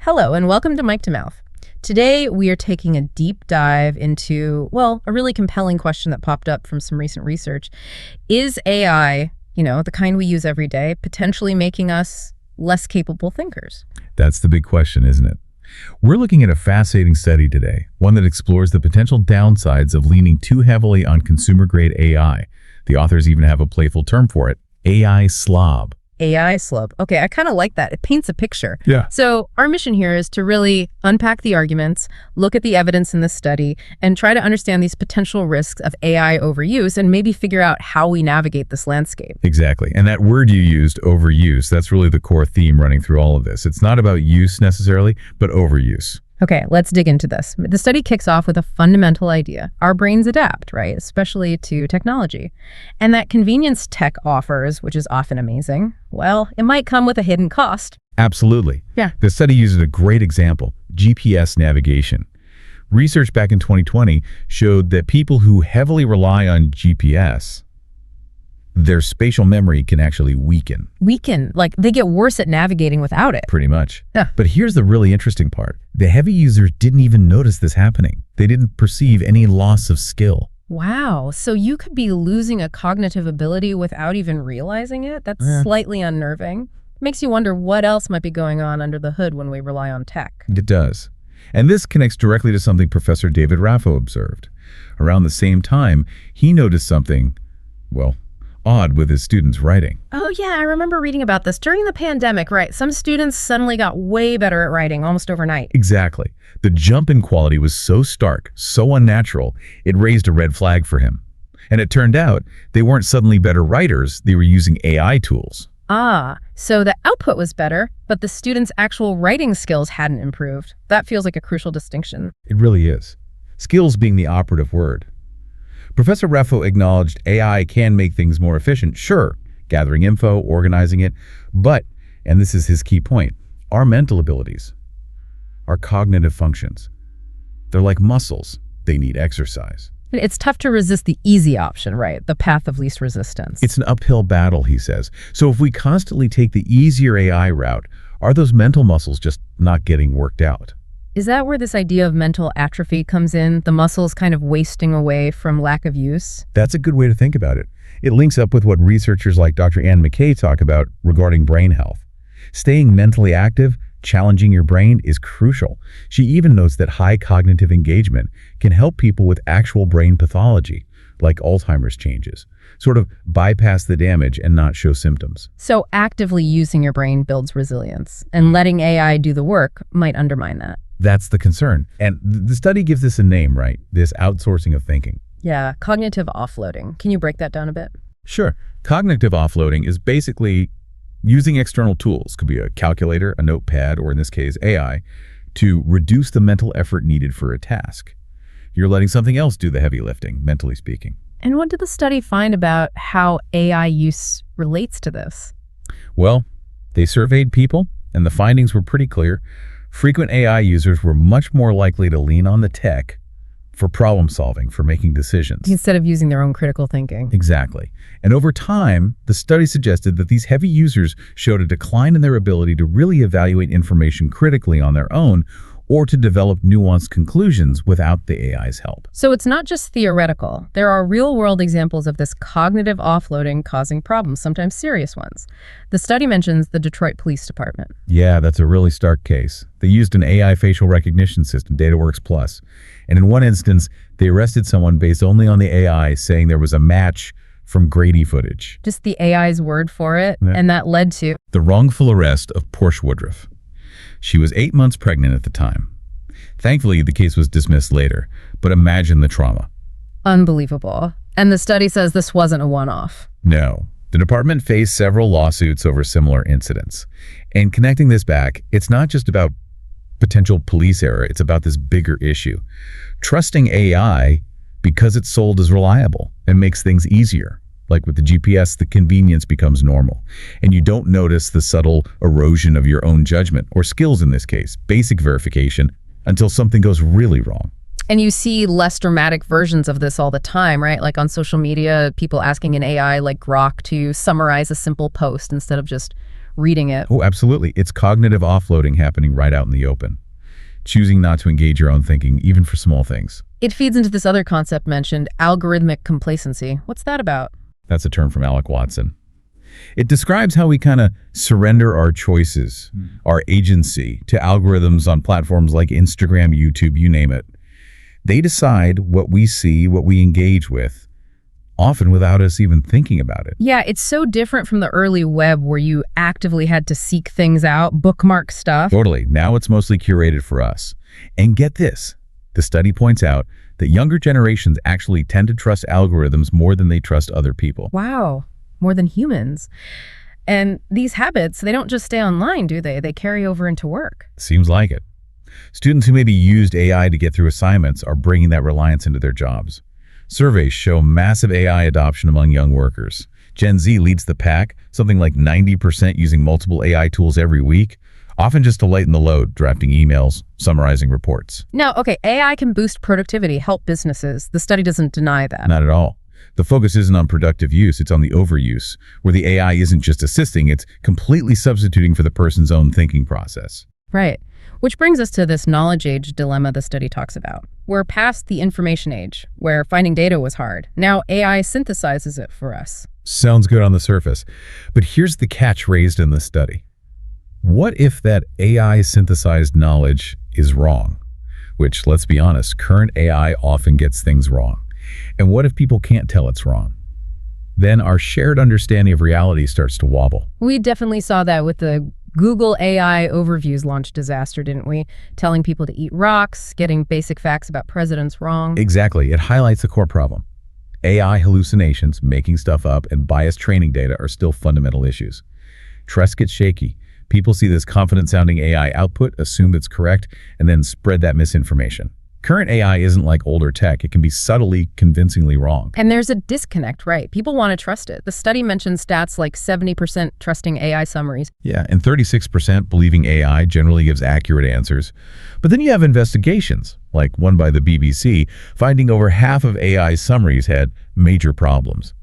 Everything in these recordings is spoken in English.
Hello, and welcome to Mike to Mouth. Today, we are taking a deep dive into, a really compelling question that popped up from some recent research. Is AI, the kind we use every day, potentially making us less capable thinkers? That's the big question, isn't it? We're looking at a fascinating study today, one that explores the potential downsides of leaning too heavily on consumer-grade AI. The authors even have a playful term for it, AI slob. AI slob. Okay, I kind of like that. It paints a picture. Yeah. So our mission here is to really unpack the arguments, look at the evidence in this study, and try to understand these potential risks of AI overuse and maybe figure out how we navigate this landscape. Exactly. And that word you used, overuse, that's really the core theme running through all of this. It's not about use necessarily, but overuse. Okay, let's dig into this. The study kicks off with a fundamental idea. Our brains adapt, right? Especially to technology. And that convenience tech offers, which is often amazing, it might come with a hidden cost. Absolutely. Yeah. The study uses a great example, GPS navigation. Research back in 2020 showed that people who heavily rely on GPS, their spatial memory can actually weaken. Like they get worse at navigating without it. Pretty much. Yeah. But here's the really interesting part. The heavy users didn't even notice this happening. They didn't perceive any loss of skill. Wow. So you could be losing a cognitive ability without even realizing it? That's slightly unnerving. Makes you wonder what else might be going on under the hood when we rely on tech. It does. And this connects directly to something Professor David Raffo observed. Around the same time, he noticed something, odd with his students' writing. Oh yeah, I remember reading about this. During the pandemic, right, some students suddenly got way better at writing almost overnight. Exactly. The jump in quality was so stark, so unnatural, it raised a red flag for him. And it turned out they weren't suddenly better writers, they were using AI tools. So the output was better, but the students' actual writing skills hadn't improved. That feels like a crucial distinction. It really is. Skills being the operative word. Professor Raffo acknowledged AI can make things more efficient, sure, gathering info, organizing it, but, and this is his key point, our mental abilities, our cognitive functions, they're like muscles. They need exercise. It's tough to resist the easy option, right? The path of least resistance. It's an uphill battle, he says. So if we constantly take the easier AI route, are those mental muscles just not getting worked out? Is that where this idea of mental atrophy comes in? The muscles kind of wasting away from lack of use? That's a good way to think about it. It links up with what researchers like Dr. Anne McKay talk about regarding brain health. Staying mentally active, challenging your brain is crucial. She even notes that high cognitive engagement can help people with actual brain pathology, like Alzheimer's changes, sort of bypass the damage and not show symptoms. So actively using your brain builds resilience, and letting AI do the work might undermine that. That's the concern. And the study gives this a name, right? This outsourcing of thinking. Yeah, cognitive offloading. Can you break that down a bit? Sure. Cognitive offloading is basically using external tools, could be a calculator, a notepad, or in this case, AI, to reduce the mental effort needed for a task. You're letting something else do the heavy lifting, mentally speaking. And what did the study find about how AI use relates to this? Well, they surveyed people, and the findings were pretty clear. Frequent AI users were much more likely to lean on the tech for problem solving, for making decisions. Instead of using their own critical thinking. Exactly. And over time, the study suggested that these heavy users showed a decline in their ability to really evaluate information critically on their own or to develop nuanced conclusions without the AI's help. So it's not just theoretical. There are real-world examples of this cognitive offloading causing problems, sometimes serious ones. The study mentions the Detroit Police Department. Yeah, that's a really stark case. They used an AI facial recognition system, DataWorks Plus. And in one instance, they arrested someone based only on the AI, saying there was a match from Grady footage. Just the AI's word for it, Yeah. and that led to The wrongful arrest of Portia Woodruff. She was 8 months pregnant at the time. Thankfully, the case was dismissed later, but imagine the trauma. unbelievable. And the study says this wasn't a one-off. No. The department faced several lawsuits over similar incidents. And connecting this back, it's not just about potential police error, it's about this bigger issue. Trusting AI because it's sold as reliable and makes things easier. Like with the GPS, the convenience becomes normal, and you don't notice the subtle erosion of your own judgment, or skills in this case, basic verification, until something goes really wrong. And you see less dramatic versions of this all the time, right? Like on social media, people asking an AI like Grok to summarize a simple post instead of just reading it. Oh, absolutely. It's cognitive offloading happening right out in the open. Choosing not to engage your own thinking, even for small things. It feeds into this other concept mentioned, algorithmic complacency. What's that about? That's a term from Alec Watson. It describes how we kind of surrender our choices, our agency, to algorithms on platforms like Instagram, YouTube, you name it. They decide what we see, what we engage with, often without us even thinking about it. Yeah, it's so different from the early web where you actively had to seek things out, bookmark stuff. Totally. Now it's mostly curated for us. And get this, the study points out that younger generations actually tend to trust algorithms more than they trust other people. Wow, more than humans. And these habits, they don't just stay online, do they? They carry over into work. Seems like it. Students who maybe used AI to get through assignments are bringing that reliance into their jobs. Surveys show massive AI adoption among young workers. Gen Z leads the pack, something like 90% using multiple AI tools every week, often just to lighten the load, drafting emails, summarizing reports. Now, okay, AI can boost productivity, help businesses. The study doesn't deny that. Not at all. The focus isn't on productive use, it's on the overuse, where the AI isn't just assisting, it's completely substituting for the person's own thinking process. Right. Which brings us to this knowledge age dilemma the study talks about. We're past the information age, where finding data was hard. Now AI synthesizes it for us. Sounds good on the surface, but here's the catch raised in the study. What if that AI synthesized knowledge is wrong? Which, let's be honest, current AI often gets things wrong. And what if people can't tell it's wrong? Then our shared understanding of reality starts to wobble. We definitely saw that with the Google AI Overviews launch disaster, didn't we? Telling people to eat rocks, getting basic facts about presidents wrong. Exactly. It highlights the core problem. AI hallucinations, making stuff up, and biased training data are still fundamental issues. Trust gets shaky. People see this confident-sounding AI output, assume it's correct, and then spread that misinformation. Current AI isn't like older tech. It can be subtly, convincingly wrong. And there's a disconnect, right? People want to trust it. The study mentions stats like 70% trusting AI summaries. Yeah, and 36% believing AI generally gives accurate answers. But then you have investigations, like one by the BBC, finding over half of AI summaries had major problems.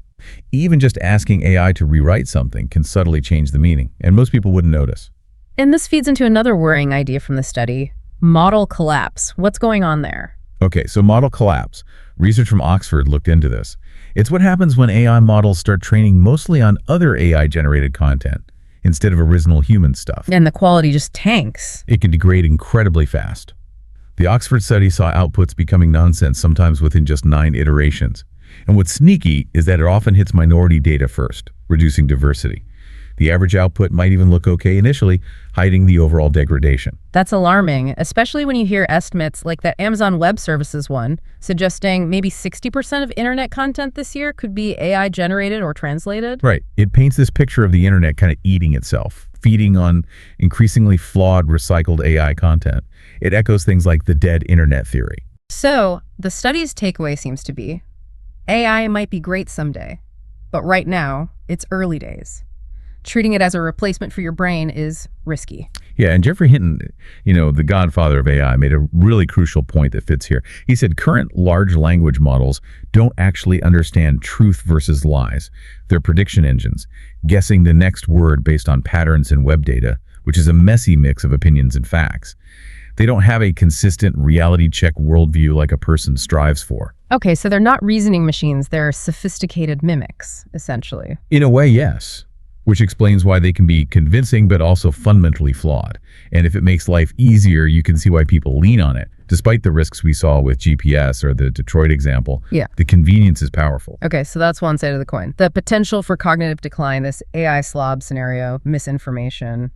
Even just asking AI to rewrite something can subtly change the meaning, and most people wouldn't notice. And this feeds into another worrying idea from the study. Model collapse. What's going on there? Okay, so model collapse. Research from Oxford looked into this. It's what happens when AI models start training mostly on other AI-generated content instead of original human stuff. And the quality just tanks. It can degrade incredibly fast. The Oxford study saw outputs becoming nonsense sometimes within just 9 iterations. And what's sneaky is that it often hits minority data first, reducing diversity. The average output might even look okay initially, hiding the overall degradation. That's alarming, especially when you hear estimates like that Amazon Web Services one, suggesting maybe 60% of internet content this year could be AI generated or translated. Right. It paints this picture of the internet kind of eating itself, feeding on increasingly flawed, recycled AI content. It echoes things like the dead internet theory. So, the study's takeaway seems to be, AI might be great someday, but right now, it's early days. Treating it as a replacement for your brain is risky. Yeah, and Jeffrey Hinton, the godfather of AI, made a really crucial point that fits here. He said current large language models don't actually understand truth versus lies. They're prediction engines, guessing the next word based on patterns in web data, which is a messy mix of opinions and facts. They don't have a consistent reality check worldview like a person strives for. Okay, so they're not reasoning machines, they're sophisticated mimics, essentially. In a way, yes. Which explains why they can be convincing but also fundamentally flawed. And if it makes life easier, you can see why people lean on it. Despite the risks we saw with GPS or the Detroit example, the convenience is powerful. Okay, so that's one side of the coin. The potential for cognitive decline, this AI slob scenario, misinformation,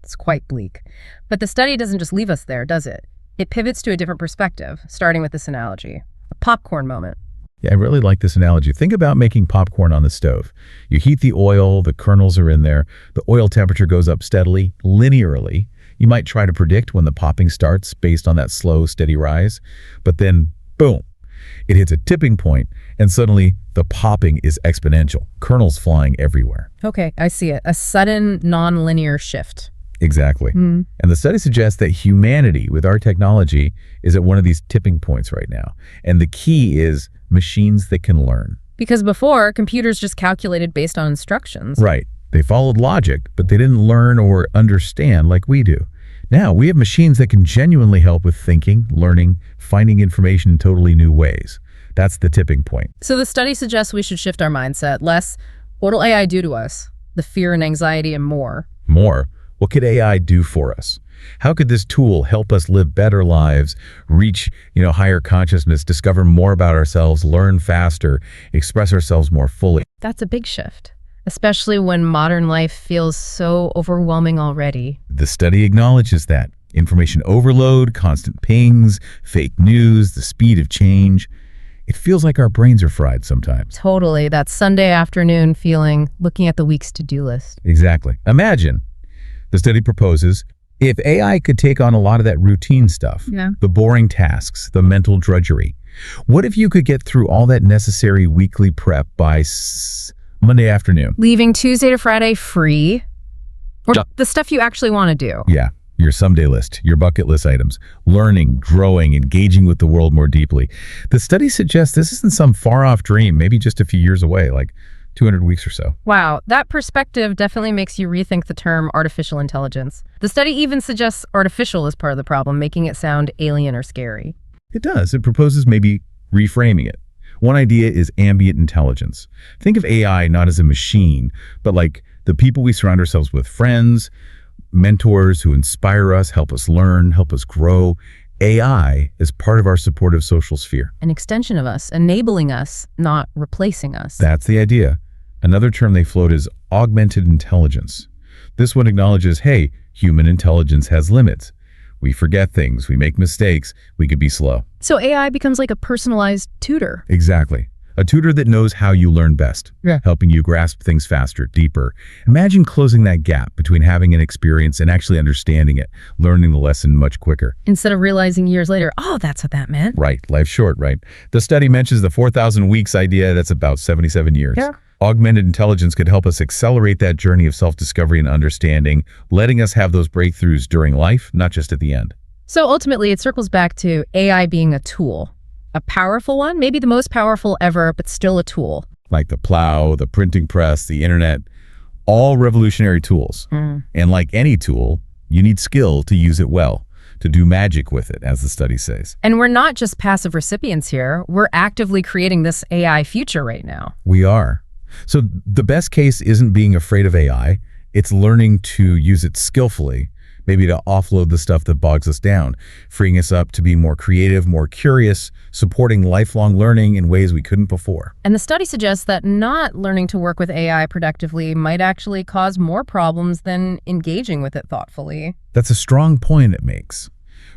it's quite bleak. But the study doesn't just leave us there, does it? It pivots to a different perspective, starting with this analogy, a popcorn moment. Yeah, I really like this analogy. Think about making popcorn on the stove. You heat the oil, the kernels are in there, the oil temperature goes up steadily, linearly. You might try to predict when the popping starts based on that slow, steady rise, but then, boom, it hits a tipping point, and suddenly the popping is exponential, kernels flying everywhere. Okay, I see it. A sudden, non-linear shift. Exactly. And the study suggests that humanity, with our technology, is at one of these tipping points right now. And the key is machines that can learn. Because before, computers just calculated based on instructions. Right. They followed logic, but they didn't learn or understand like we do. Now, we have machines that can genuinely help with thinking, learning, finding information in totally new ways. That's the tipping point. So the study suggests we should shift our mindset. Less, what'll AI do to us? The fear and anxiety, and more. More, what could AI do for us? How could this tool help us live better lives, reach, higher consciousness, discover more about ourselves, learn faster, express ourselves more fully? That's a big shift, especially when modern life feels so overwhelming already. The study acknowledges that. Information overload, constant pings, fake news, the speed of change. It feels like our brains are fried sometimes. Totally. That Sunday afternoon feeling, looking at the week's to-do list. Exactly. Imagine, the study proposes, if AI could take on a lot of that routine stuff, the boring tasks, the mental drudgery, what if you could get through all that necessary weekly prep by Monday afternoon? Leaving Tuesday to Friday free? Or the stuff you actually want to do? Yeah. Your someday list, your bucket list items, learning, growing, engaging with the world more deeply. The study suggests this isn't some far-off dream, maybe just a few years away, like 200 weeks or so. Wow, that perspective definitely makes you rethink the term artificial intelligence. The study even suggests artificial is part of the problem, making it sound alien or scary. It does. It proposes maybe reframing it. One idea is ambient intelligence. Think of AI not as a machine, but like the people we surround ourselves with, friends, mentors who inspire us, help us learn, help us grow. AI is part of our supportive social sphere. An extension of us, enabling us, not replacing us. That's the idea. Another term they float is augmented intelligence. This one acknowledges, hey, human intelligence has limits. We forget things, we make mistakes, we could be slow. So AI becomes like a personalized tutor. Exactly. A tutor that knows how you learn best, helping you grasp things faster, deeper. Imagine closing that gap between having an experience and actually understanding it, learning the lesson much quicker. Instead of realizing years later, oh, that's what that meant. Right, life's short, right? The study mentions the 4,000 weeks idea, that's about 77 years. Yeah. Augmented intelligence could help us accelerate that journey of self-discovery and understanding, letting us have those breakthroughs during life, not just at the end. So ultimately, it circles back to AI being a tool. A powerful one, maybe the most powerful ever, but still a tool. Like the plow, the printing press, the internet, all revolutionary tools. And like any tool, you need skill to use it well, to do magic with it, as the study says. And we're not just passive recipients here. We're actively creating this AI future right now. We are. So the best case isn't being afraid of AI. It's learning to use it skillfully, maybe to offload the stuff that bogs us down, freeing us up to be more creative, more curious, supporting lifelong learning in ways we couldn't before. And the study suggests that not learning to work with AI productively might actually cause more problems than engaging with it thoughtfully. That's a strong point it makes.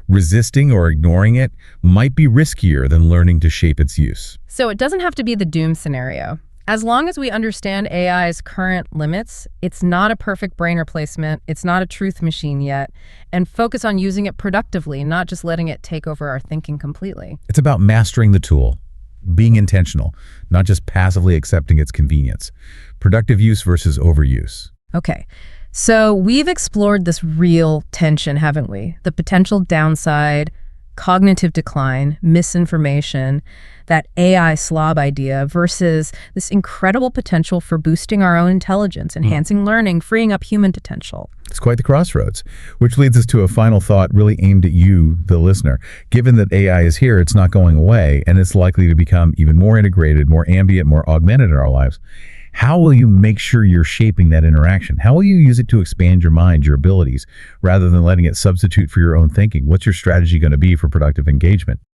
Resisting or ignoring it might be riskier than learning to shape its use. So it doesn't have to be the doom scenario. As long as we understand AI's current limits, it's not a perfect brain replacement, it's not a truth machine yet, and focus on using it productively, not just letting it take over our thinking completely. It's about mastering the tool, being intentional, not just passively accepting its convenience. Productive use versus overuse. Okay, so we've explored this real tension, haven't we? The potential downside, cognitive decline, misinformation, that AI slob idea versus this incredible potential for boosting our own intelligence, enhancing learning, freeing up human potential. It's quite the crossroads, which leads us to a final thought really aimed at you, the listener. Given that AI is here, it's not going away, and it's likely to become even more integrated, more ambient, more augmented in our lives. How will you make sure you're shaping that interaction? How will you use it to expand your mind, your abilities, rather than letting it substitute for your own thinking? What's your strategy going to be for productive engagement?